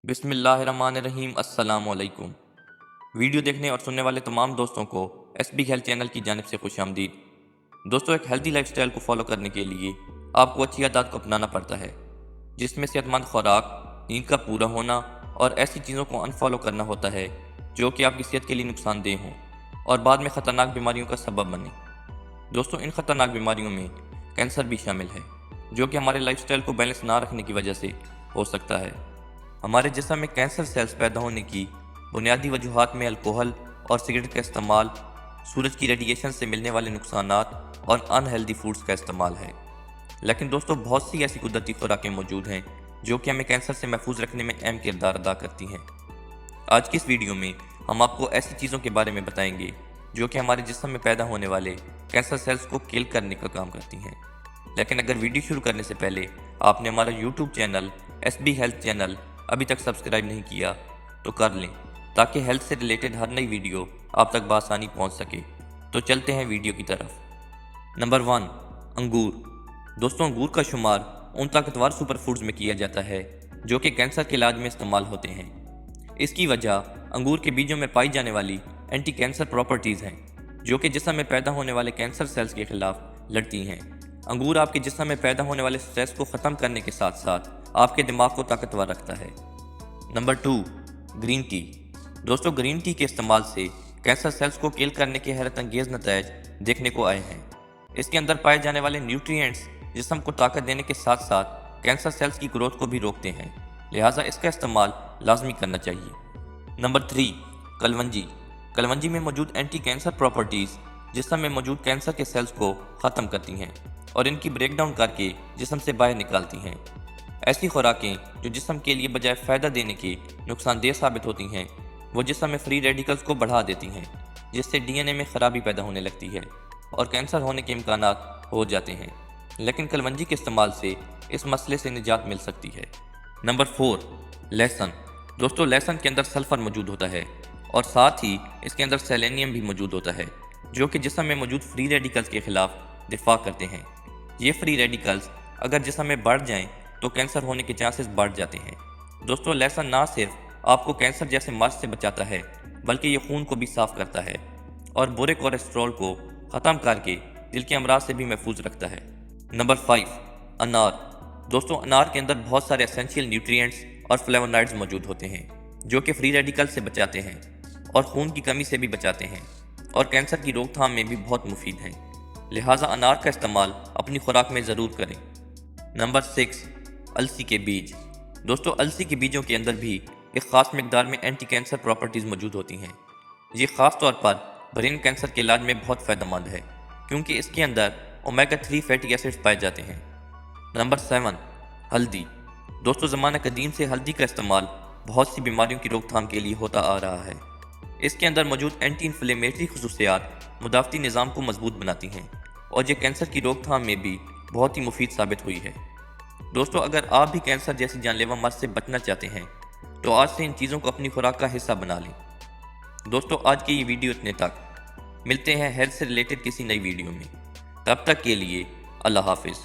बिस्मिल्लाहिर्रहमानिर्रहीम। अस्सलाम वालेकुम। वीडियो देखने और सुनने वाले तमाम दोस्तों को एसबी हेल्थ चैनल की जानिब से खुशामदीद। दोस्तों, एक हेल्दी लाइफस्टाइल को फॉलो करने के लिए आपको अच्छी आदत को अपनाना पड़ता है, जिसमें सेहतमंद खुराक, नींद का पूरा होना और ऐसी चीज़ों को अनफॉलो करना होता है जो कि आपकी सेहत के लिए नुकसानदेह हों और बाद में ख़तरनाक बीमारियों का सबब बने। दोस्तों, इन ख़तरनाक बीमारियों में कैंसर भी शामिल है, जो कि हमारे लाइफस्टाइल को बैलेंस ना रखने की वजह से हो सकता है। हमारे जिस्म में कैंसर सेल्स पैदा होने की बुनियादी वजूहात में अल्कोहल और सिगरेट का इस्तेमाल, सूरज की रेडिएशन से मिलने वाले नुकसानात और अनहेल्दी फूड्स का इस्तेमाल है। लेकिन दोस्तों, बहुत सी ऐसी कुदरती खुराकें मौजूद हैं जो कि हमें कैंसर से महफूज रखने में अहम किरदार अदा करती हैं। आज की इस वीडियो में हम आपको ऐसी चीज़ों के बारे में बताएंगे जो कि हमारे जिस्म में पैदा होने वाले कैंसर सेल्स को किल करने का काम करती हैं। लेकिन अगर वीडियो शुरू करने से पहले आपने हमारा YouTube channel SB health channel अभी तक सब्सक्राइब नहीं किया तो कर लें, ताकि हेल्थ से रिलेटेड हर नई वीडियो आप तक बआसानी पहुंच सके। तो चलते हैं वीडियो की तरफ। नंबर 1, अंगूर। दोस्तों, अंगूर का शुमार उन ताकतवर सुपर फूड्स में किया जाता है जो कि कैंसर के इलाज में इस्तेमाल होते हैं। इसकी वजह अंगूर के बीजों में पाई जाने वाली एंटी कैंसर प्रॉपर्टीज़ हैं, जो कि जिस्म में पैदा होने वाले कैंसर सेल्स के खिलाफ लड़ती हैं। अंगूर आपके जिस्म में पैदा होने वाले स्ट्रेस को ख़त्म करने के साथ साथ आपके दिमाग को ताकतवर रखता है। Number 2, green tea. दोस्तों, ग्रीन टी के इस्तेमाल से कैंसर सेल्स को किल करने के हैरत अंगेज नतीजे देखने को आए हैं। इसके अंदर पाए जाने वाले न्यूट्रिएंट्स जिस्म को ताकत देने के साथ साथ कैंसर सेल्स की ग्रोथ को भी रोकते हैं, लिहाजा इसका इस्तेमाल लाजमी करना चाहिए। नंबर 3, कलवंजी। कलवंजी में मौजूद एंटी कैंसर प्रॉपर्टीज़ जिस्म में मौजूद कैंसर के सेल्स को ख़त्म करती हैं और इनकी ब्रेकडाउन करके जिस्म से बाहर निकालती हैं। ऐसी खुराकें जो जिस्म के लिए बजाय फ़ायदा देने के नुकसानदेह साबित होती हैं, वो जिस्म में फ्री रेडिकल्स को बढ़ा देती हैं, जिससे डीएनए में ख़राबी पैदा होने लगती है और कैंसर होने के इम्कानात हो जाते हैं। लेकिन कलवंजी के इस्तेमाल से इस मसले से निजात मिल सकती है। नंबर 4, लहसुन। दोस्तों, लहसुन के अंदर सल्फ़र मौजूद होता है और साथ ही इसके अंदर सेलेनियम भी मौजूद होता है, जो कि जिस्म में मौजूद फ्री रेडिकल्स के खिलाफ दिफा करते हैं। ये फ्री रेडिकल्स अगर जिस्म में बढ़ जाएं तो कैंसर होने के चांसेस बढ़ जाते हैं। दोस्तों, लहसुन ना सिर्फ आपको कैंसर जैसे मर्ज से बचाता है, बल्कि ये खून को भी साफ करता है और बुरे कोलेस्ट्रॉल को ख़त्म करके दिल के अमराज से भी महफूज रखता है। नंबर 5, अनार। दोस्तों, अनार के अंदर बहुत सारे एसेंशियल न्यूट्रिएंट्स और फ्लेवोनॉइड्स मौजूद होते हैं, जो कि फ्री रेडिकल से बचाते हैं और खून की कमी से भी बचाते हैं और कैंसर की रोकथाम में भी बहुत मुफीद हैं। लिहाजा अनार का इस्तेमाल अपनी खुराक में ज़रूर करें। नंबर 6, अलसी के बीज। दोस्तों, अलसी के बीजों के अंदर भी एक ख़ास मकदार में एंटी कैंसर प्रॉपर्टीज़ मौजूद होती हैं। ये ख़ास तौर पर ब्रेन कैंसर के इलाज में बहुत फ़ायदेमंद है, क्योंकि इसके अंदर ओमेगा 3 फैटी एसिड्स पाए जाते हैं। नंबर 7, हल्दी। दोस्तों, ज़माना कदीम से हल्दी का इस्तेमाल बहुत सी बीमारियों की रोकथाम के लिए होता आ रहा है। इसके अंदर मौजूद एंटी इन्फ्लेमेटरी खसूसियात मुदाफ़ती निज़ाम को मजबूत बनाती हैं और ये कैंसर की रोकथाम में भी बहुत ही मुफीद साबित हुई है। दोस्तों, अगर आप भी कैंसर जैसी जानलेवा मर्ज से बचना चाहते हैं तो आज से इन चीज़ों को अपनी खुराक का हिस्सा बना लें। दोस्तों, आज की ये वीडियो इतने तक। मिलते हैं हेल्थ से रिलेटेड किसी नई वीडियो में। तब तक के लिए अल्लाह हाफिज़।